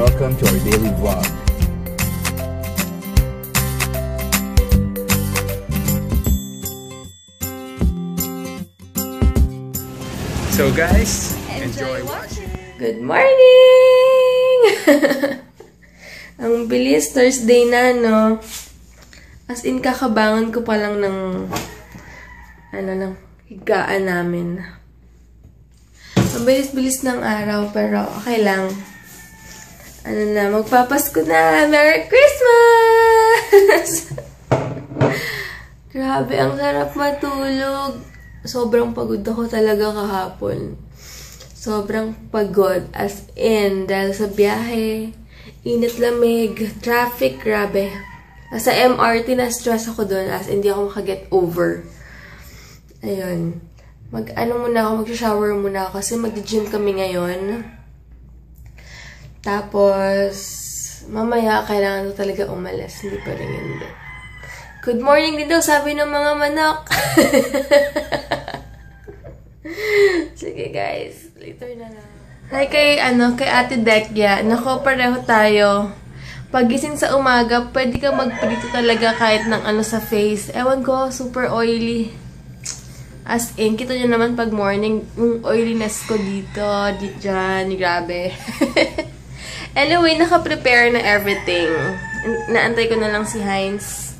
welcome to our daily vlog. So guys, enjoy watching. Good morning! Ang bilis, Thursday na, no? As in, kakabangon ko pa lang ng ng higaan namin. Ang bilis-bilis ng araw, pero okay lang. Magpapasko na! Merry Christmas! Grabe, ang sarap matulog. Sobrang pagod ako talaga kahapon. Sobrang pagod. As in, dahil sa biyahe, init lamig, traffic, grabe. Sa MRT, na-stress ako doon. As in, hindi ako makaget over. Ayun. Mag-shower muna ako kasi mag-gym kami ngayon. Tapos, mamaya, kailangan ko talaga umalis. Hindi pa rin hindi. Good morning din daw, sabi ng mga manok. Sige guys, later na lang. Hi kay Ate Dekya. Nako, pareho tayo. Pagising sa umaga, pwede ka magprito talaga kahit ng sa face. Ewan ko, super oily. As in, kita nyo naman pag morning, yung oiliness ko dito, dyan, grabe. Anyway, naka-prepare na everything. Naantay ko na lang si Heinz.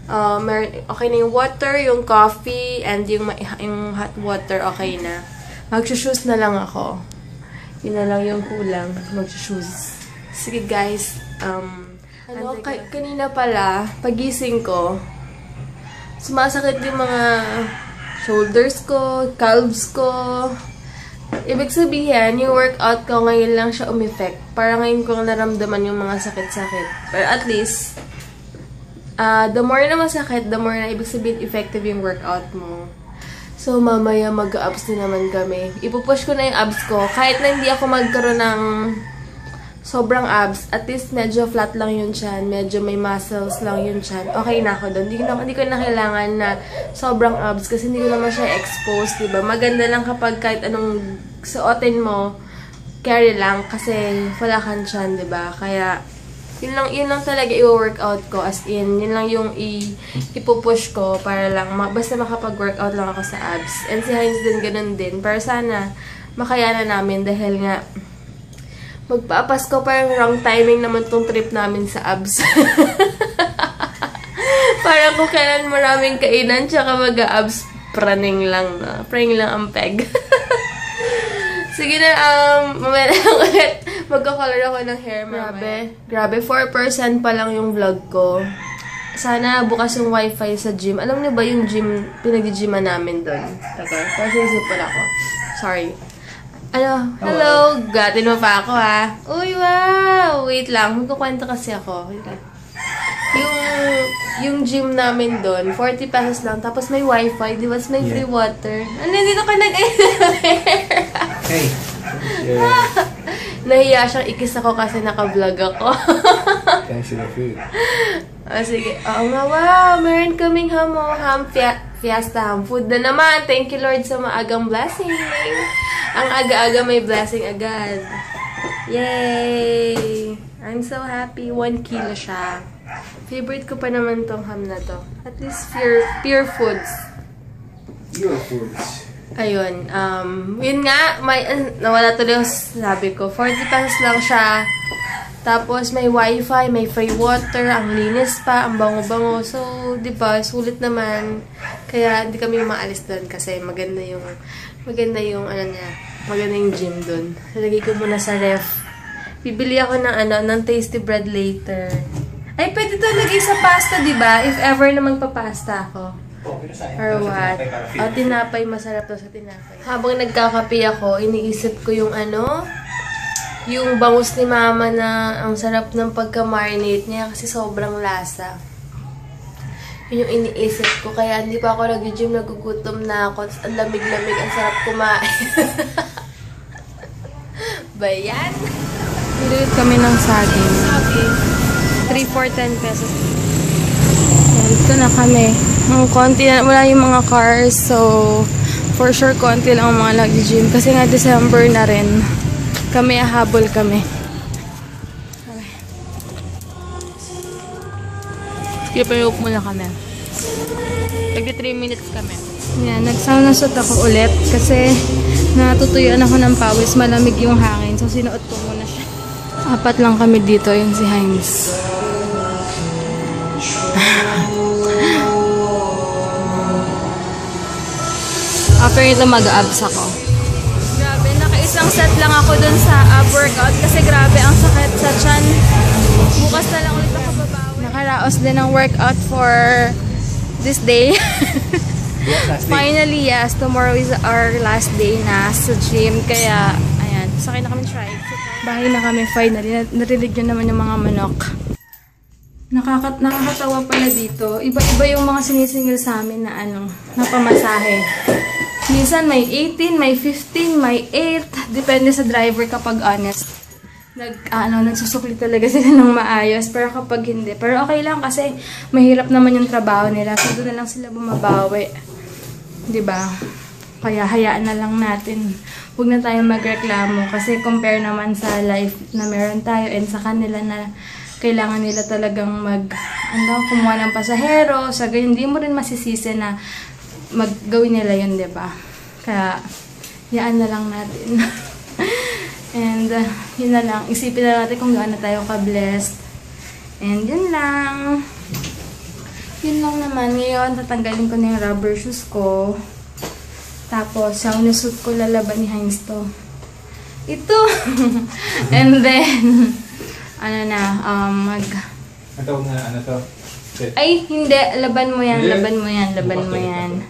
Okay na yung water, yung coffee, and yung hot water, okay na. Mag-shoes na lang ako. Yun na lang yung kulang, mag-shoes. Sige guys, kanina pala, pagising ko, sumasakit yung mga shoulders ko, calves ko. Ibig sabihin, yung workout ko ngayon lang siya umeffect. Para ngayon ko naramdaman yung mga sakit-sakit. Pero at least, the more na masakit, the more na ibig sabihin effective yung workout mo. So, mamaya mag-abs na naman kami. Ipupush ko na yung abs ko. Kahit na hindi ako magkaroon ng sobrang abs, at least medyo flat lang yung chan. Medyo may muscles lang yung chan. Okay na ako doon. Hindi ko na kailangan na sobrang abs kasi hindi ko naman siya exposed, diba? Maganda lang kapag kahit anong suotin mo, carry lang kasi wala kang chan, diba? Kaya, yun lang talaga i-workout ko. As in, yun lang yung ipupush ko para lang, basta makapag-workout lang ako sa abs. And si Heinz din, ganun din. Pero sana, makayanan namin dahil nga, magpapasko pa yung wrong timing naman tong trip namin sa abs. Parang kung kailan maraming kainan, tsaka mag-abs, praning lang, no? Praning lang ang peg. Sige na, mamaya lang ulit. Magka-color ako ng hair, Grabe, 4% pa lang yung vlog ko. Sana bukas yung wifi sa gym. Alam niyo ba yung gym, pinag-gyman namin doon? Okay, kasi isipon ako. Sorry. Hello? Gatin mo pa ako, ha? Uy, wow! Wait lang, magkukwento kasi ako. Wait lang. Yung gym namin doon, 40 pesos lang. Tapos may wifi, di ba? May free water. Dito ka Hey! Nahiya siyang ikis ako kasi naka-vlog ako. Thanks to the food. Sige. Oo nga, wow! Meron kaming ham fiesta, ham food na naman. Thank you, Lord, sa maagang blessing. Ang aga-aga may blessing agad. Yay! I'm so happy. 1 kilo siya. Favorite ko pa naman tong ham na to. At least pure foods. Pure foods. Ayun. Yun nga, nawala tuloy yung sabi ko. 40 pesos lang siya. Tapos may wifi, may free water, ang linis pa, ang bango-bango. So, di ba, sulit naman. Kaya hindi kami maalis doon kasi maganda yung gym doon. Lagay ko muna sa ref. Bibili ako ng tasty bread later. Ay, pwede to lagay sa pasta, di ba? If ever na magpapasta ako. Or what? Tinapay. Masarap to sa tinapay. Habang nagkakape ako, iniisip ko yung yung bangus ni mama na ang sarap ng pagka-marinate niya kasi sobrang lasa. Yun yung iniisip ko. Kaya hindi pa ako nag-gym, nagugutom na ako. Ang lamig-lamig, ang sarap kumain. Bayan? Nilulit kami ng saging. 3 for 10 pesos. Dito na kami. Konti na, wala yung mga cars. So, for sure, konti lang ang mga nag-gym. Kasi nga, December na rin. Kami, habol kami. Pipayok muna kami. Tagdi 3 minutes kami. Yan, nag-sauna suit ako ulit kasi natutuyuan ako ng pawis. Malamig yung hangin. So, sinuot ko muna siya. 4 lang kami dito. Yun si Heinz. After ito, mag-abs ako. Grabe, naka-isang set lang ako dun sa ab workout kasi grabe ang sakit sa tiyan. Bukas na lang ulit ako babawi. Nakaraos din ang workout for this day. Finally, yes, tomorrow is our last day na sa gym. Kaya, ayan, sakay na kami try. Bahay na kami finally. Narinig nyo naman yung mga manok. Nakakatawa pala dito. Iba-iba yung mga sinisingil sa amin na na pamasahe. Minsan may 18, may 15, may 8. Depende sa driver kapag honest. Nagsusukli talaga sila ng maayos. Pero kapag hindi. Pero okay lang kasi mahirap naman yung trabaho nila. So doon na lang sila bumabawi. Diba? Kaya hayaan na lang natin. Huwag na tayo magreklamo. Kasi compare naman sa life na meron tayo and sa kanila na kailangan nila talagang kumuha ng pasahero. Sa ganyan, hindi mo rin masisisi na maggawin nila yun, diba? Kaya, yaan na lang natin. And, yun na lang. Isipin na natin kung gaano tayo ka-blessed. And, yun lang. Yun lang naman. Ngayon, tatanggalin ko na yung rubber shoes ko. Tapos, yung nisuit ko lalaban ni Heinz to. Ito! And then, Ang tawag na to? Ay, hindi. Laban mo yan. Laban mo yan. Laban mo yan.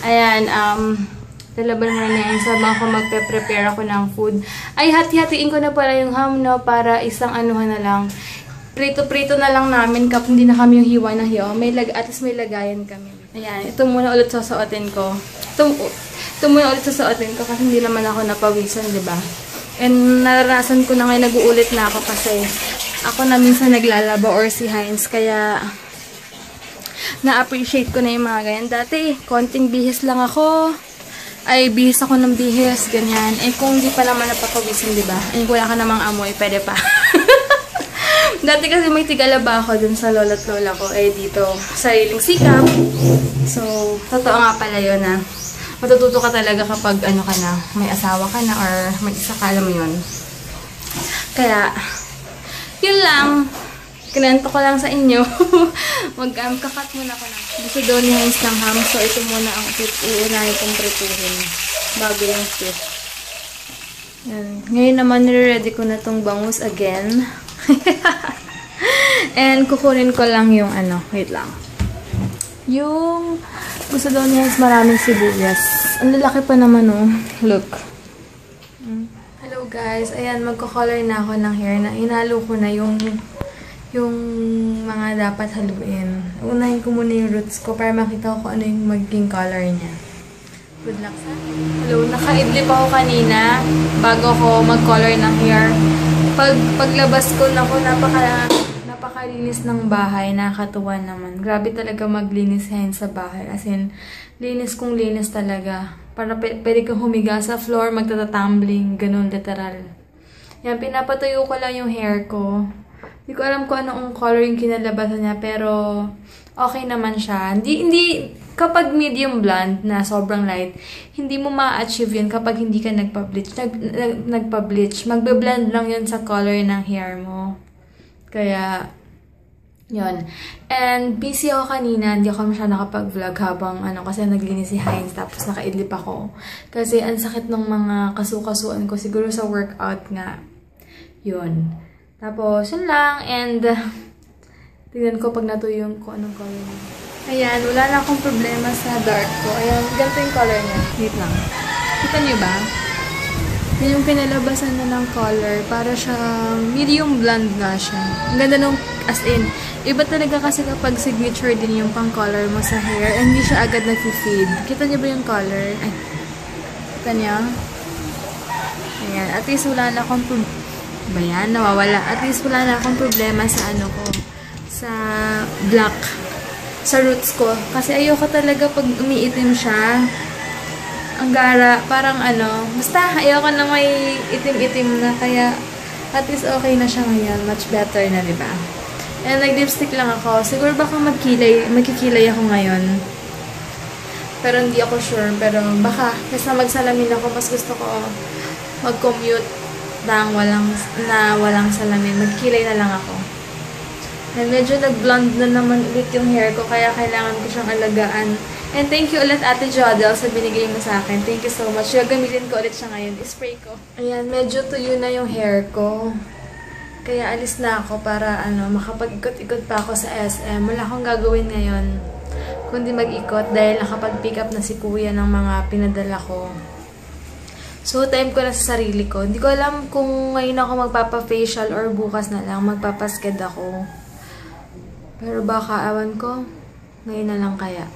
Ayan, lalaban mo na yan. Sabang ako magpe-prepare ako ng food. Ay, hati-hatiin ko na pala yung ham, no? Para isang na lang. Prito-prito na lang namin kapag hindi na kami yung hiwa na hiwa. At least may lagayan kami. Ayan, ito muna ulit susuotin ko. Ito muna ulit susuotin ko kasi hindi naman ako napawisan, diba? And naranasan ko na ngayon, nag-uulit na ako kasi ako na minsan naglalaba or si Heinz. Kaya na-appreciate ko na yung mga ganyan. Dati, konting bihis lang ako. Ay, bihis ako ng bihis, ganyan. Eh, kung di pa naman napapawisan, diba? Eh, wala ka namang amoy, pwede pa. Dati kasi may tigalaba ako dun sa lola't lola ko. Eh, dito, sariling sikap. So, totoo nga pala yun, ha. Matututo ka talaga kapag ka na, may asawa ka na or may isa ka, alam mo yun. Kaya, yun lang. Kinento ko lang sa inyo. Kakat muna ko na. Gusto daw ni Heinz ng ham. So, ito muna ang uunahin kong prituhin. Bago yung fish. Yan. Ngayon naman, nire-ready ko na tong bangus again. And, kukunin ko lang yung wait lang. Yung, gusto daw ni Heinz maraming sibuyas. Ang lalaki pa naman, oh. Look. Hello, guys. Ayan, magko-color na ako ng hair. Inalo ko na yung mga dapat haluin. Unahin ko muna yung roots ko para makita ko kung ano yung magiging color niya. Good luck sa akin. Hello, naka-idlip ako kanina bago ko mag-color ng hair. Paglabas ko na ko, napakalinis ng bahay. Nakakatuwa naman. Grabe talaga maglinis sa bahay. As in, linis kung linis talaga. Para pwede kang humiga sa floor, magtatatumbling, ganun literal. Yan, pinapatuyo ko lang yung hair ko. Hindi ko alam kung anong color yung kinalabasan niya, pero okay naman siya. Hindi kapag medium blonde na sobrang light, hindi mo ma-achieve yun kapag hindi ka nagpa-bleach. Nagpa-bleach. Magbe-blend lang yun sa color ng hair mo. Kaya, yun. And, busy ako kanina. Hindi ako masyadong nakapag-vlog habang kasi naglinis si Heinz. Tapos nakaidlip ako. Kasi ang sakit ng mga kasukasuan ko. Siguro sa workout nga. Yun. Tapos, yun lang. And, tignan ko pag natuyong ko anong color niya. Ayan, wala na akong problema sa dark ko. Ayan, ganito yung color niya. Wait lang. Kita niyo ba? Yan yung pinalabasan na ng color. Para siyang medium blonde na siya. Ang ganda nung, as in, iba talaga kasi kapag signature din yung pang-color mo sa hair. And hindi siya agad nag-feed. Kita niyo ba yung color? Ay, kita niyo? Ayan, at least wala na akong ba yan? Nawawala. At least wala na akong problema sa sa black. Sa roots ko. Kasi ayoko talaga pag umiitim siya. Ang gara. Parang basta ayoko na may itim-itim na. Kaya at least okay na siya ngayon. Much better na, diba? And nag-lipstick lang ako. Siguro baka magkikilay ako ngayon. Pero hindi ako sure. Pero baka, kasi magsalamin ako, mas gusto ko mag-commute na walang salamin. Magkilay na lang ako. And medyo nag-blonde na naman ulit yung hair ko, kaya kailangan ko siyang alagaan. And thank you ulit Ate Jodel sa binigay mo sa akin. Thank you so much. Gagamitin ko ulit siya ngayon. Spray ko. Ayan, medyo tuyo na yung hair ko. Kaya alis na ako para makapag-ikot-ikot pa ako sa SM. Wala akong gagawin ngayon kundi mag-ikot dahil nakapag-pick up na si Kuya ng mga pinadala ko. So, time ko na sa sarili ko. Hindi ko alam kung ngayon ako magpapa-facial or bukas na lang magpapasked ako. Pero baka, awan ko, ngayon na lang kaya.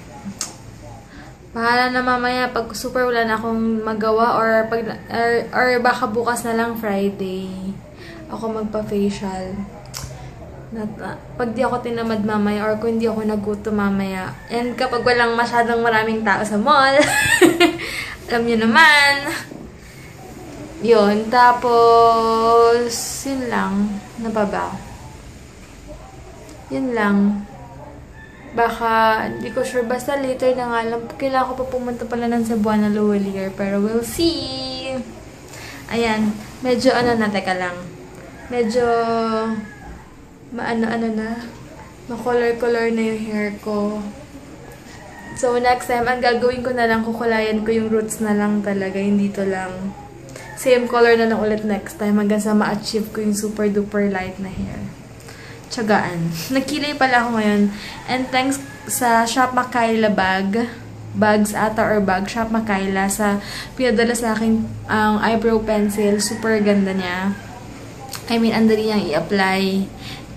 Bahala na mamaya pag super wala na akong magawa or baka bukas na lang Friday ako magpa-facial. Pag di ako tinamad mamaya or kung hindi ako nagutom mamaya. And kapag walang masyadong maraming tao sa mall, alam niyo naman. Yun. Tapos, yun lang. Ano pa ba? Yun lang. Baka, hindi ko sure. Basta later na nga lang. Kailangan ko pa pumunta pala ng Cebuana Luwalier. Pero we'll see. Ayan. Medyo teka lang. Medyo ma-color-color na yung hair ko. So, next time, ang gagawin ko na lang, kukulayan ko yung roots na lang talaga, hindi to lang. Same color na lang ulit next time, hanggang sa ma-achieve ko yung super duper light na hair. Tiyagaan. Nagkilay pala ako ngayon. And thanks sa Shop Makayla bags ata or bag, Shop Makayla, sa pinadala sa akin ang eyebrow pencil. Super ganda niya. I mean, andali niyang i-apply.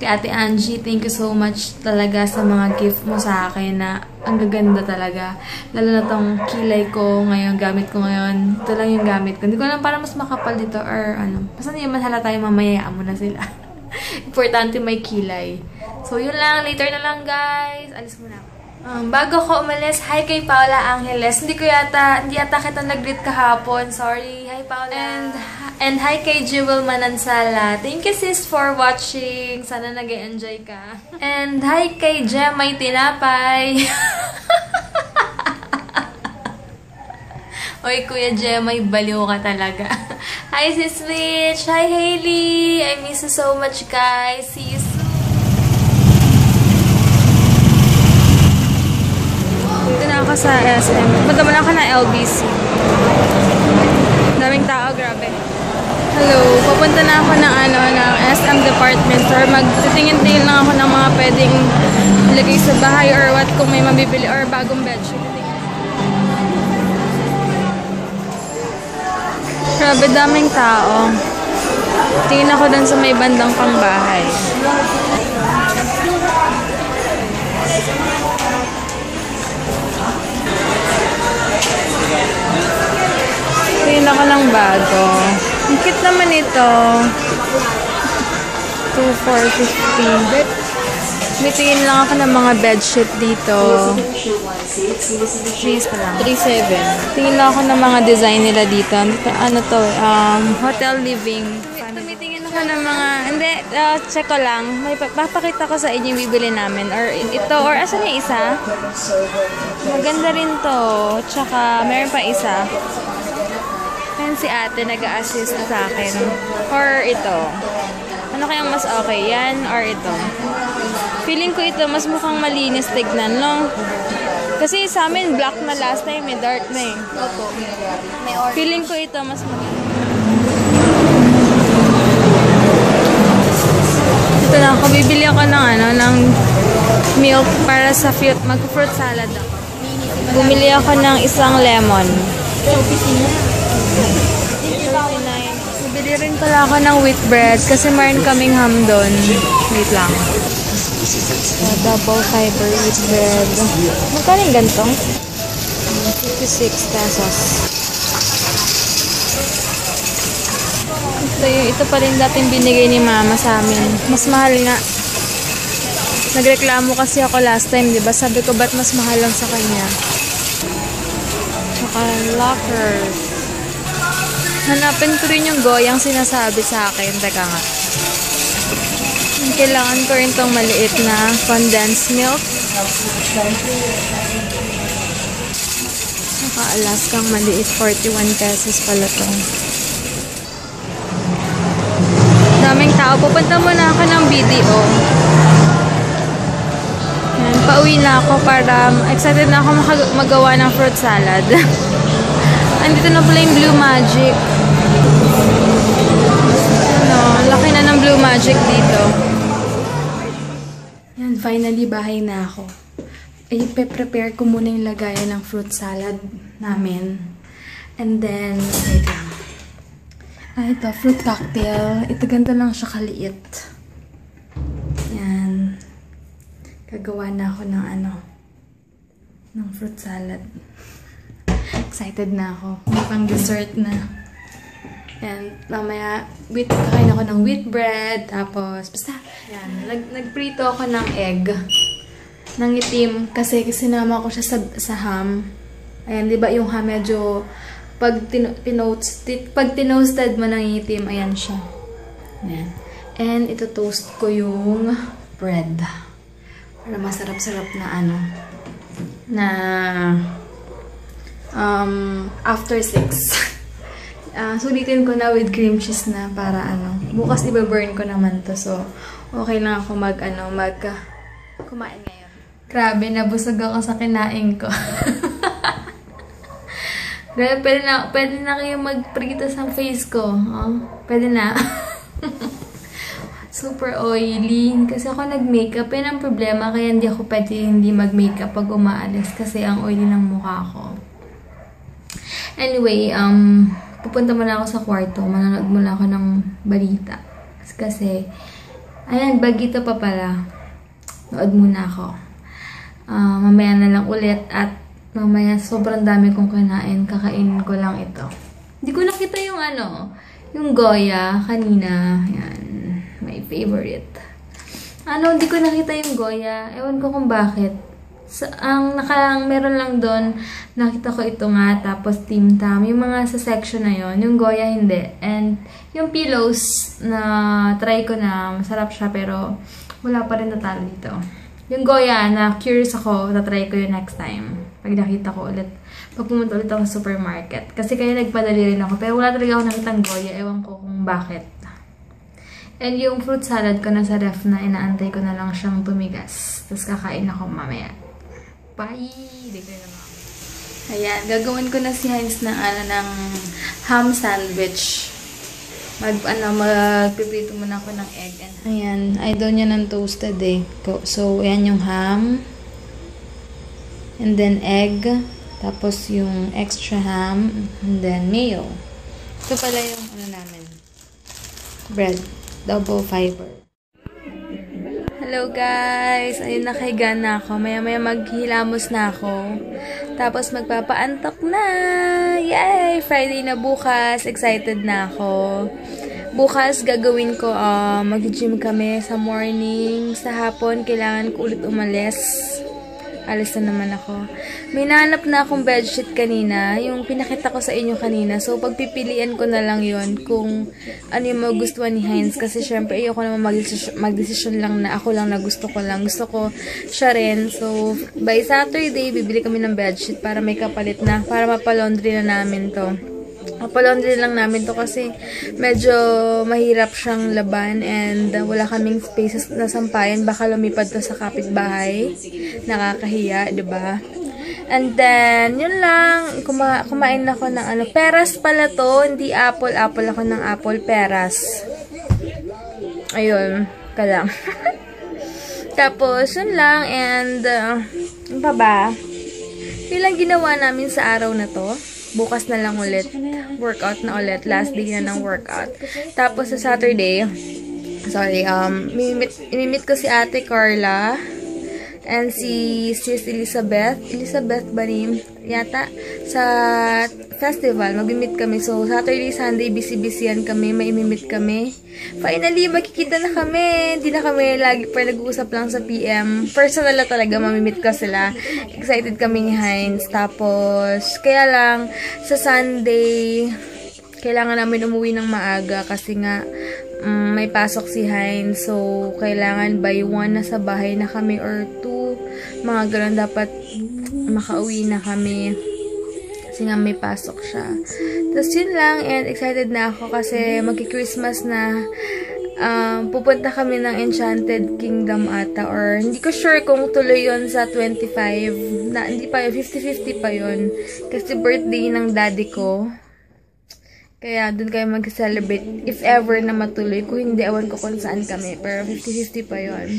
Kay Ate Angie, thank you so much talaga sa mga gift mo sa akin na ang gaganda talaga. Lalo na tong kilay ko ngayon, gamit ko ngayon. Ito lang yung gamit ko. Hindi ko alam para mas makapal dito or ano. Basta hindi naman halata yung mamayayaan mo na sila. Importante may kilay. So, yun lang. Later na lang, guys. Alis muna ako. Bago ko umalis, hi kay Paula Angeles. Hindi yata kita nag-greet kahapon. Sorry. Hi, Paula. And hi kay Jewel Manansala. Thank you, sis, for watching. Sana nag-enjoy ka. And hi kay Jemay Tinapay. Oy, Kuya Jemay, baliw ka talaga. Hi, sis Mitch. Hi, Hailey. I miss you so much, guys. See you soon. Dito na ako sa SM. Punta mo lang ako na LBC. Daming tao, grabe. Hello, papunta na ako ng SM department store. Magtitingin-tingin lang ako ng mga pwedeng ilagay sa bahay or what kung may mabibili or bagong bedsheet. Grabe, daming tao. Tingin ako dun sa may bandang pangbahay. Tingin ako ng bago. Ang cute naman ito. 2,450. May tingin lang ako ng mga bedsheet dito. 3,7. Tingin lang ako ng mga design nila dito. Ano to? Hotel living. Tumitingin ako ng mga... Hindi, check ko lang. May papakita ko sa inyo yung bibili namin. Or ito. Or asan yung isa? Maganda rin to. Tsaka meron pa isa. Ayan si ate nag-a-assist sa akin. Or ito. Ano kayang mas okay? Yan or ito? Feeling ko ito mas mukhang malinis tignan, no? Kasi sa amin black na last time, may dark na eh. Opo. May orange. Feeling ko ito mas maganda. Ito na ako. Bibili ako ng milk para sa mag-fruit salad ako. Bumili ako ng isang lemon. 39. Bibili rin pala ako ng wheat bread kasi meron kaming ham doon. Wait lang. Double fiber wheat bread. Magkano yung gantong? 56 pesos. Ito pa rin dating binigay ni mama sa amin. Mas mahal nga. Nagreklamo kasi ako last time, di ba? Sabi ko, ba't mas mahal lang sa kanya? Tsaka lockers. Hanapin ko rin yung goyang sinasabi sa akin. Teka nga. Kailangan ko rin tong maliit na condensed milk. Naka-Alaskang maliit, 41 pesos pala to. Daming tao. Pupunta muna ako ng BDO. Yan, pauwi na ako para excited na ako magawa ng fruit salad. Andito na pala yung Blue Magic. Ano, laki na ng Blue Magic dito. Yan, finally bahay na ako. I-prepare ko muna yung lagayan ng fruit salad namin. And then, wait lang. Ito, fruit cocktail. Ito, ganito lang siya kaliit. Yan. Gagawa na ako ng ng fruit salad. Excited na ako. May pang dessert na. And mamaya, kakain ako ng wheat bread. Tapos, basta, yan. Nagprito ako ng egg. Ng itim. Kasi sinama ko siya sa ham. Ayan, di ba yung ham medyo pag tinoasted mo ng itim, ayan siya. Ayan. And ito toast ko yung bread. Para masarap-sarap na na after 6. Sulitin ko na with cream cheese na para bukas iba-burn ko naman to. So, okay lang ako kumain ngayon. Grabe, nabusog ako sa kinain ko. Grabe, pwede na kayo magprito sa face ko. Oh, pwede na. Super oily. Kasi ako nag-makeup. Yan ang problema. Kaya hindi ako pwede hindi mag-makeup pag umaalis. Kasi ang oily ng mukha ko. Anyway, pupunta muna ako sa kwarto. Manonood muna ako ng balita. Kasi, ayan, bagito pa pala. Nood muna ako. Mamaya na lang ulit at mamaya sobrang dami kong kinain. Kakainin ko lang ito. Hindi ko nakita yung yung Goya kanina. Yan. My favorite. Hindi ko nakita yung Goya. Ewan ko kung bakit. Meron lang doon, nakita ko ito nga, tapos Tim Tam. Yung mga sa section na yon, yung Goya hindi. And yung pillows na try ko na, masarap siya pero wala pa rin natalo dito. Yung Goya na curious ako, tatry ko yun next time. Pag nakita ko ulit. Pag pumunta ulit ako sa supermarket. Kasi kaya nagpadali rin ako. Pero wala talaga ako nakitang Goya. Ewan ko kung bakit. And yung fruit salad ko nasa ref na, inaantay ko na lang siyang tumigas. Tapos kakain ako mamaya. Bye! Ayan, gagawin ko na si Heinz ng ng ham sandwich. Magpiprito muna ako ng egg. Ayan, idol niya ng toasted eh. So, ayan yung ham. And then egg. Tapos yung extra ham. And then mayo. Ito pala yung namin. Bread. Double fiber. Hello guys! Ayun, nakahiga na ako. Maya-maya maghilamos na ako. Tapos magpapaantok na! Yay! Friday na bukas. Excited na ako. Bukas gagawin ko, mag-gym kami sa morning. Sa hapon, kailangan ko ulit umalis. Alis na naman ako. May nahanap na akong bedsheet kanina. Yung pinakita ko sa inyo kanina. So, pagpipilian ko na lang yon kung ano yung magustuhan ni Heinz. Kasi, syempre, ayoko naman mag-decision lang na ako lang na gusto ko lang. Gusto ko siya rin. So, by Saturday, bibili kami ng bedsheet para may kapalit na. Para mapalaundry na namin to. Mapalaundry lang namin to kasi medyo mahirap siyang laban and wala kaming spaces na sampayan. Baka lumipad to sa kapitbahay. Nakakahiya, diba? And then, yun lang. Kumain ako ng peras pala to. Hindi apple. Apple ako ng apple. Peras. Ayun. Kalang. Tapos, yun lang. And, ano pa ba? Yun lang ginawa namin sa araw na to. Bukas na lang ulit. Workout na ulit. Last day na ng workout. Tapos sa Saturday, imimit ko si Ate Carla and si Sis Elizabeth. Elizabeth ba rin? Yata. Sa festival, mag-meet kami. So, Saturday, Sunday, busy-busyan kami. May imimit kami. Finally, makikita na kami. Hindi na kami lagi pa nag-uusap lang sa PM. Personal na talaga, mamimit ko sila. Excited kami ni Heinz. Tapos, kaya lang, sa Sunday, kailangan namin umuwi ng maaga kasi nga, may pasok si Hines. So, kailangan by 1 na sa bahay na kami or 2. Mga ganun, dapat makauwi na kami. Kasi nga may pasok siya. Tapos yun lang, and excited na ako kasi magki-Christmas na. Pupunta kami ng Enchanted Kingdom ata, or hindi ko sure kung tuloy yon sa 25. Hindi pa yun, 50-50 pa yun. Kasi birthday ng daddy ko. Kaya dun kayo mag-celebrate if ever na matuloy. Kung hindi, awan ko kung saan kami. Pero 50-50 pa yun.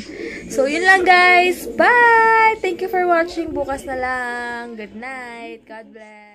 So, yun lang guys. Bye! Thank you for watching. Bukas na lang. Good night. God bless.